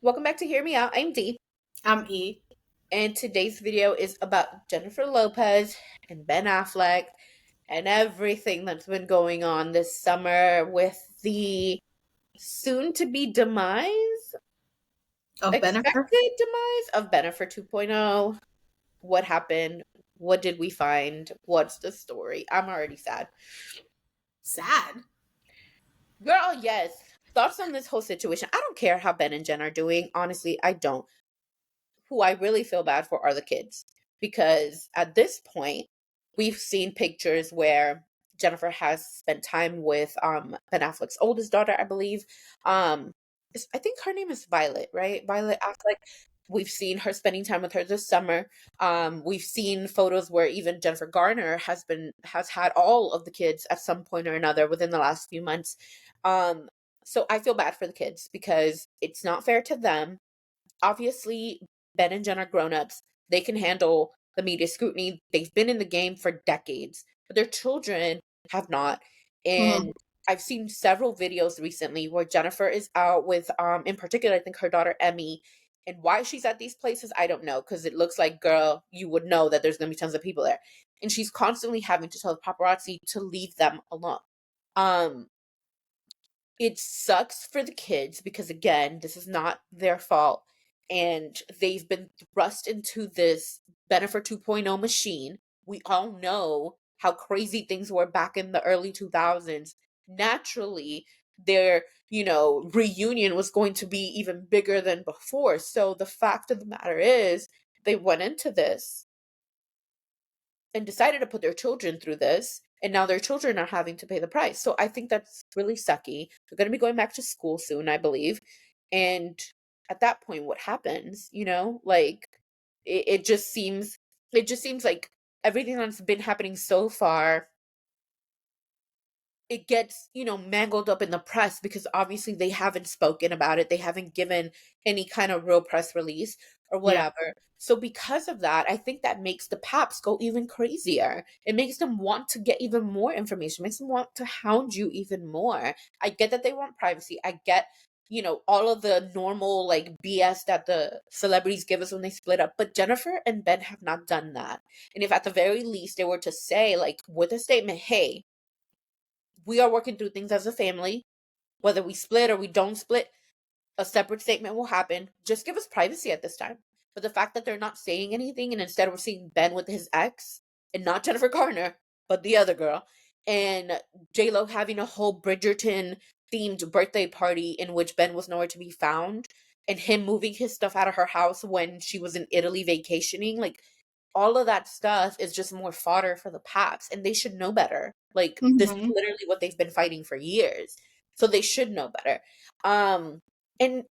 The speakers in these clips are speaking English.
Welcome back to Hear Me Out. I'm Dee, I'm E. and today's video is about Jennifer Lopez and Ben Affleck and everything that's been going on this summer with the soon to be demise, Of Bennifer. expected demise of Bennifer 2.0. What happened? What did we find? What's the story? I'm already sad. Sad. Girl, yes. Thoughts on this whole situation? I don't care how Ben and Jen are doing. Honestly, I don't. Who I really feel bad for are the kids because at this point, we've seen pictures where Jennifer has spent time with Ben Affleck's oldest daughter, I believe. I think her name is Violet, right? Violet Affleck. We've seen her spending time with her this summer. We've seen photos where even Jennifer Garner has had all of the kids at some point or another within the last few months. Um, so I feel bad for the kids because it's not fair to them. Obviously, Ben and Jen are grown-ups. They can handle the media scrutiny. They've been in the game for decades, but their children have not. Mhm. And I've seen several videos recently where Jennifer is out with, in particular, I think her daughter Emmy. And why she's at these places, I don't know, because it looks like, girl, you would know that there's gonna be tons of people there. And she's constantly having to tell the paparazzi to leave them alone. Um, it sucks for the kids because again, this is not their fault and they've been thrust into this Bennifer 2.0 machine. We all know how crazy things were back in the early 2000s. Naturally, their, reunion was going to be even bigger than before. So the fact of the matter is, they went into this and decided to put their children through this, and now their children are having to pay the price. So I think that's really sucky. They're going to be going back to school soon, I believe. And at that point, what happens? Like it just seems like everything that's been happening so far, it gets, mangled up in the press because obviously they haven't spoken about it. They haven't given any kind of real press release or Yeah. whatever. So because of that, I think that makes the paps go even crazier. It makes them want to get even more information, makes them want to hound you even more. I get that they want privacy. I get, all of the normal like BS that the celebrities give us when they split up. But Jennifer and Ben have not done that. And if at the very least they were to say, like, with a statement, hey, we are working through things as a family. Whether we split or we don't split, a separate statement will happen. Just give us privacy at this time. But the fact that they're not saying anything and instead we're seeing Ben with his ex and not Jennifer Garner, but the other girl, and J-Lo having a whole Bridgerton themed birthday party in which Ben was nowhere to be found, and him moving his stuff out of her house when she was in Italy vacationing, like all of that stuff is just more fodder for the paps and they should know better. Like this is Mhm. literally what they've been fighting for years. So they should know better. And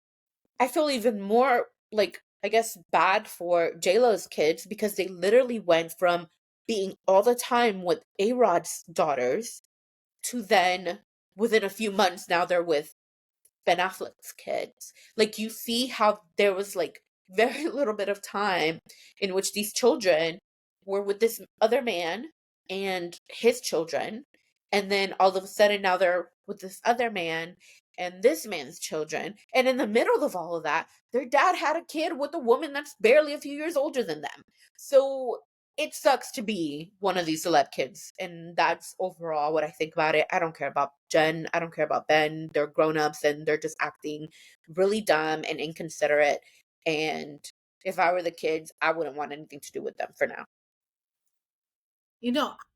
I feel even more like I guess bad for J-Lo's kids because they literally went from being all the time with A-Rod's daughters to then within a few months now they're with Ben Affleck's kids. Like you see how there was like very little bit of time in which these children were with this other man and his children, and then all of a sudden now they're with this other man and this man's children. And in the middle of all of that, their dad had a kid with a woman that's barely a few years older than them. So it sucks to be one of these celeb kids, and that's overall what I think about it. I don't care about Jen, I don't care about Ben. They're grown-ups and they're just acting really dumb and inconsiderate, and if I were the kids, I wouldn't want anything to do with them for now.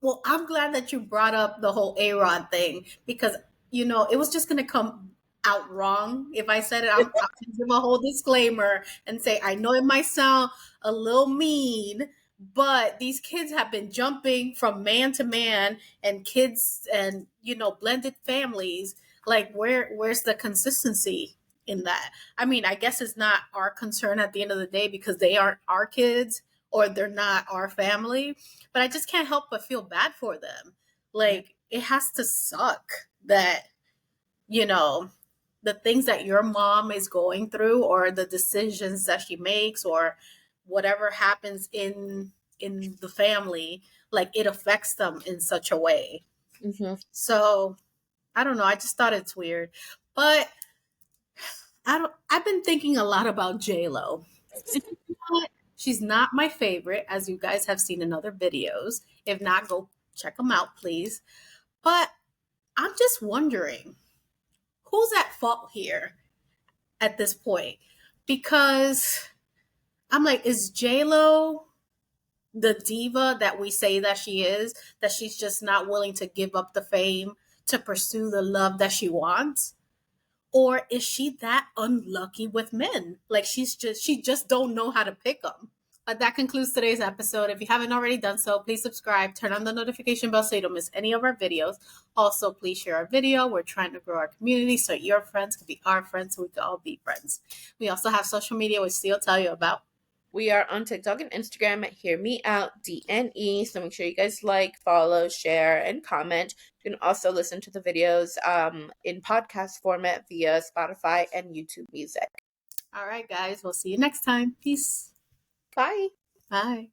Well, I'm glad that you brought up the whole A-Rod thing because, it was just going to come out wrong if I said it. I'm going to give a whole disclaimer and say, I know it might sound a little mean, but these kids have been jumping from man to man and kids and, blended families. Like, where's the consistency in that? I mean, I guess it's not our concern at the end of the day because they aren't our kids or they're not our family, but I just can't help but feel bad for them. Yeah. Like it has to suck that, you know, the things that your mom is going through or the decisions that she makes or whatever happens in the family, like it affects them in such a way. Mhm. So I don't know. I just thought it's weird. But I've been thinking a lot about J-Lo. And you know what? She's not my favorite, as you guys have seen in other videos. If not, go check them out, please. But I'm just wondering, who's at fault here at this point? Because I'm like, is J-Lo the diva that we say that she is, that she's just not willing to give up the fame to pursue the love that she wants? Or is she that unlucky with men? Like she just don't know how to pick them. But that concludes today's episode. If you haven't already done so, please subscribe, turn on the notification bell so you don't miss any of our videos. Also, please share our video. We're trying to grow our community so your friends can be our friends, so we can all be friends. We also have social media, which Steve will tell you about. We are on TikTok and Instagram at Hear Me Out DNE. So make sure you guys like, follow, share, and comment. You can also listen to the videos in podcast format via Spotify and YouTube Music. All right, guys. We'll see you next time. Peace. Bye. Bye.